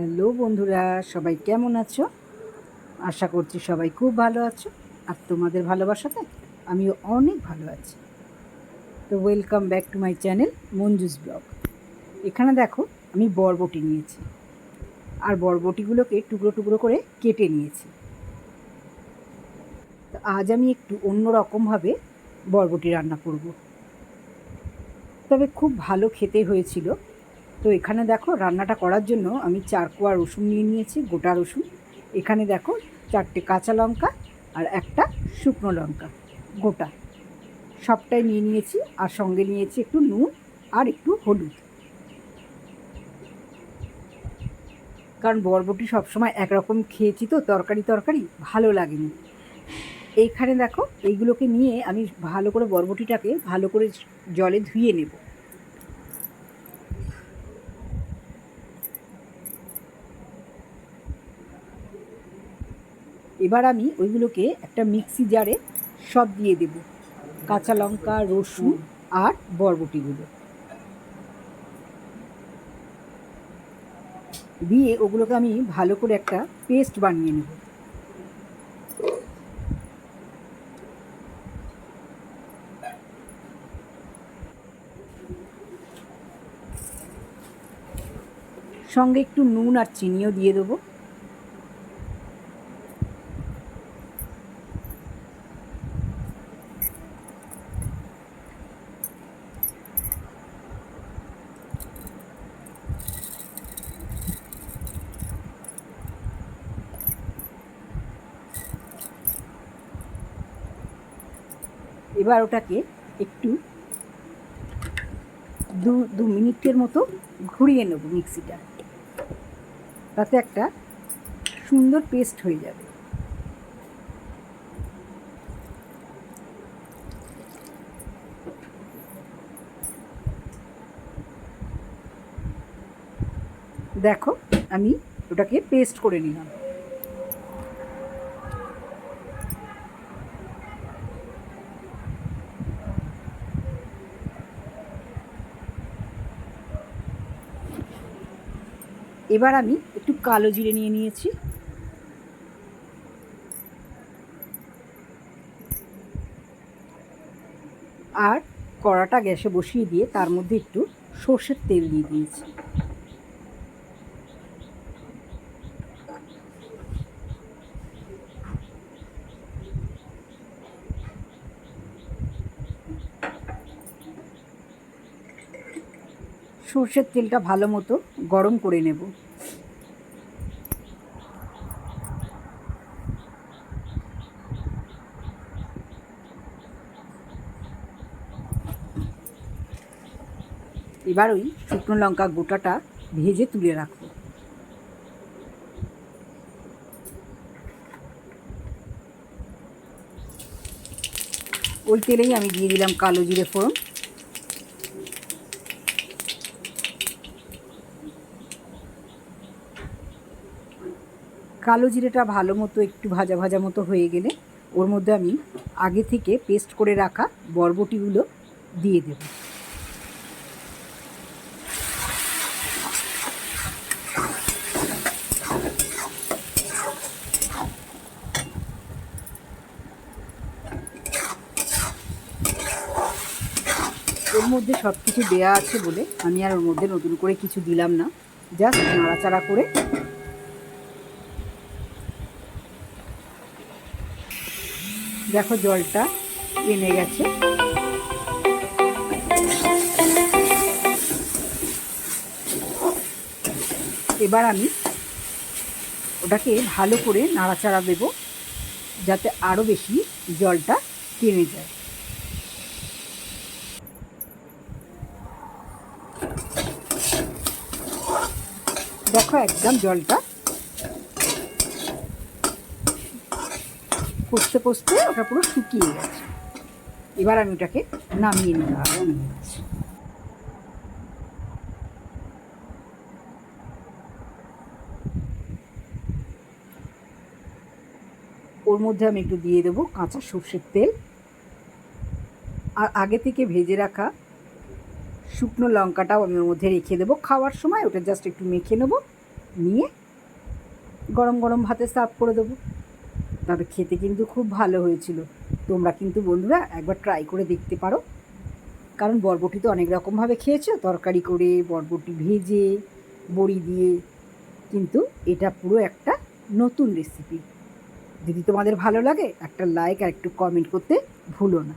Hello বন্ধুরা, সবাই কেমন আছো? আশা করছি সবাই খুব ভালো আছো। আর তোমাদের ভালোবাসাতে আমিও অনেক ভালো আছি। তো welcome back to my channel Manju's vlog. এখানে দেখো, আমি বরবটি নিয়েছি, আর বরবটিগুলোকে টুকরো টুকরো করে কেটে নিয়েছি। তো আজ আমি একটু অন্য রকমভাবে বরবটি রান্না করব, তবে খুব ভালো খেতে হয়েছিল। তো এখানে দেখো, রান্নাটা করার জন্য আমি 4 কোয়া রসুন নিয়ে নিয়েছি, গোটা রসুন। এখানে দেখো 4টে কাঁচা লঙ্কা আর একটা শুকনো লঙ্কা গোটা, সবটাই নিয়ে নিয়েছি। আর সঙ্গে নিয়েছি একটু নুন আর একটু হলুদ, কারণ বরবটি সবসময় একরকম খেয়েছি তো, তরকারি ভালো লাগেনি। এইখানে দেখো, এইগুলোকে নিয়ে আমি ভালো করে বরবটিটাকে ভালো করে জলে ধুয়ে নেব। এবার আমি ওইগুলোকে একটা মিক্সি জারে সব দিয়ে দেব, কাঁচা লঙ্কা, রসুন আর বরবটিগুলো দিয়ে ওগুলোকে আমি ভালো করে একটা পেস্ট বানিয়ে নেব। সঙ্গে একটু নুন আর চিনিও দিয়ে দেবো। এবার ওটাকে একটু দু মিনিটের মতো ঘুরিয়ে নেব মিক্সিটা, তাতে একটা সুন্দর পেস্ট হয়ে যাবে। দেখো, আমি ওটাকে পেস্ট করে নিলাম। এবার আমি একটু কালো জিরে নিয়ে নিয়েছি, আর কড়াটা গ্যাসে বসিয়ে দিয়ে তার মধ্যে একটু সর্ষের তেল দিয়ে দিয়েছি। সর্ষের তেলটা ভালো মতো গরম করে নেব। এবার ওই শুকনো লঙ্কা গোটাটা ভেজে তুলে রাখবো। ওই তেলেই আমি দিয়ে দিলাম কালো জিরে ফোড়ন। কালো জিরেটা ভালো মতো একটু ভাজা ভাজা মতো হয়ে গেলে ওর মধ্যে আমি আগে থেকে পেস্ট করে রাখা বরবটিগুলো দিয়ে দেব। ওর মধ্যে সব কিছু দেওয়া আছে বলে আমি আর ওর মধ্যে নতুন করে কিছু দিলাম না, জাস্ট নাড়াচাড়া করে দেখো জলটা টেনে গেছে। এবার আমি ওটাকে ভালো করে নাড়াচাড়া দেব, যাতে আরও বেশি জলটা টেনে যায়। দেখো, একদম জলটা কষতে কষতে ওটা পুরো শুকিয়ে গেছে। এবার আমি ওটাকে নামিয়ে নিলাম। ওর মধ্যে আমি একটু দিয়ে দেবো কাঁচা সর্ষের তেল, আর আগে থেকে ভেজে রাখা শুকনো লঙ্কাটাও আমি ওর মধ্যে রেখে দেবো। খাওয়ার সময় ওটা জাস্ট একটু মেখে নেবো, নিয়ে গরম গরম ভাতে সার্ভ করে দেবো। তবে খেতে কিন্তু খুব ভালো হয়েছিল। তোমরা কিন্তু বন্ধুরা একবার ট্রাই করে দেখতে পারো, কারণ বরবটি তো অনেক রকমভাবে খেয়েছো, তরকারি করে, বরবটি ভেজে, বড়ি দিয়ে, কিন্তু এটা পুরো একটা নতুন রেসিপি। যদি তোমাদের ভালো লাগে একটা লাইক আর একটু কমেন্ট করতে ভুলো না।